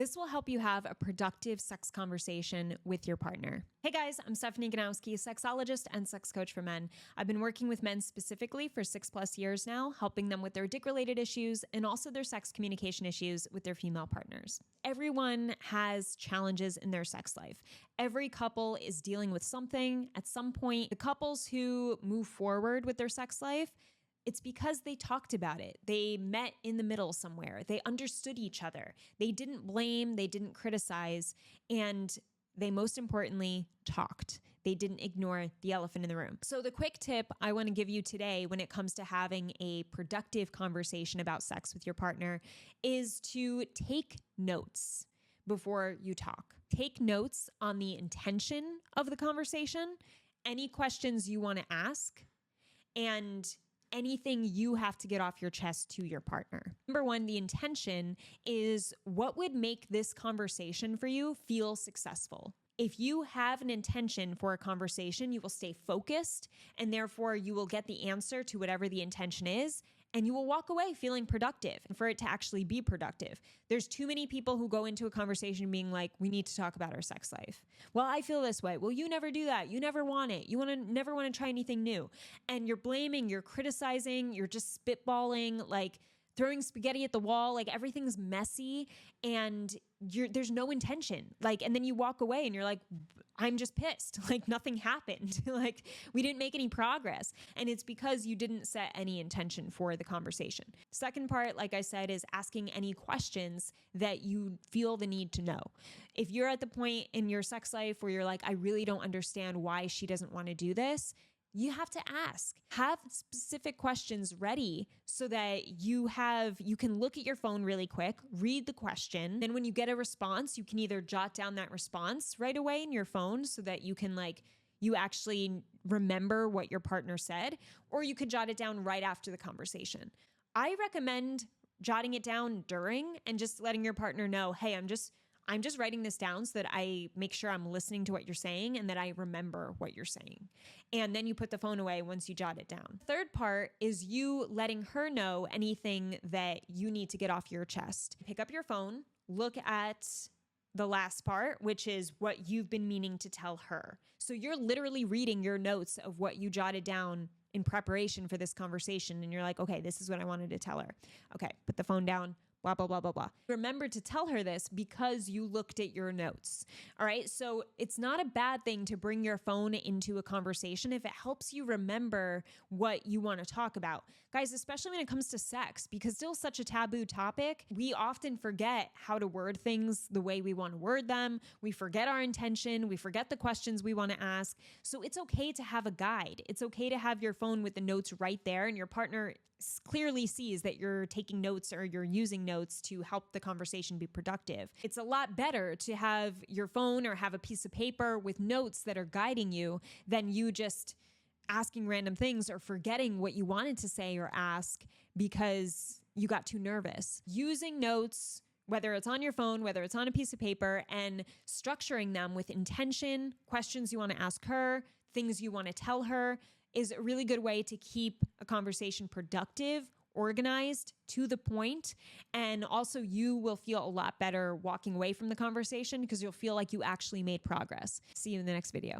This will help you have a productive sex conversation with your partner. Hey guys, I'm Stephanie Ganowski, sexologist and sex coach for men. I've been working with men specifically for 6+ years now, helping them with their dick-related issues and also their sex communication issues with their female partners. Everyone has challenges in their sex life. Every couple is dealing with something at some point. The couples who move forward with their sex life, it's because they talked about it. They met in the middle somewhere. They understood each other. They didn't blame, they didn't criticize, and they most importantly talked. They didn't ignore the elephant in the room. So the quick tip I want to give you today when it comes to having a productive conversation about sex with your partner is to take notes before you talk. Take notes on the intention of the conversation, any questions you want to ask, and anything you have to get off your chest to your partner. Number one, the intention is what would make this conversation for you feel successful. If you have an intention for a conversation, you will stay focused and therefore you will get the answer to whatever the intention is and you will walk away feeling productive and for it to actually be productive. There's too many people who go into a conversation being like, we need to talk about our sex life. Well, I feel this way. Well, you never do that. You never want it. You never want to try anything new. And you're blaming, you're criticizing, you're just spitballing, like throwing spaghetti at the wall, like everything's messy and there's no intention. And then you walk away and you're like, I'm just pissed. Like nothing happened. Like we didn't make any progress. And it's because you didn't set any intention for the conversation. Second part, like I said, is asking any questions that you feel the need to know. If you're at the point in your sex life where you're like, I really don't understand why she doesn't want to do this, you have to ask. Have specific questions ready so that you can look at your phone really quick, read the question. Then when you get a response, you can either jot down that response right away in your phone so that you can you actually remember what your partner said, or you could jot it down right after the conversation. I recommend jotting it down during and just letting your partner know, hey, I'm just writing this down so that I make sure I'm listening to what you're saying and that I remember what you're saying. And then you put the phone away once you jot it down. Third part is you letting her know anything that you need to get off your chest. Pick up your phone, look at the last part, which is what you've been meaning to tell her. So you're literally reading your notes of what you jotted down in preparation for this conversation. And you're like, okay, this is what I wanted to tell her. Okay, put the phone down. Blah, blah, blah, blah, blah. Remember to tell her this because you looked at your notes. All right. So it's not a bad thing to bring your phone into a conversation if it helps you remember what you want to talk about. Guys, especially when it comes to sex, because it's still such a taboo topic, we often forget how to word things the way we want to word them. We forget our intention. We forget the questions we want to ask. So it's okay to have a guide. It's okay to have your phone with the notes right there and your partner clearly sees that you're taking notes or you're using notes to help the conversation be productive. It's a lot better to have your phone or have a piece of paper with notes that are guiding you than you just asking random things or forgetting what you wanted to say or ask because you got too nervous. Using notes, whether it's on your phone, whether it's on a piece of paper, and structuring them with intention, questions you want to ask her, things you want to tell her, is a really good way to keep a conversation productive, organized, to the point, and also you will feel a lot better walking away from the conversation because you'll feel like you actually made progress. See you in the next video.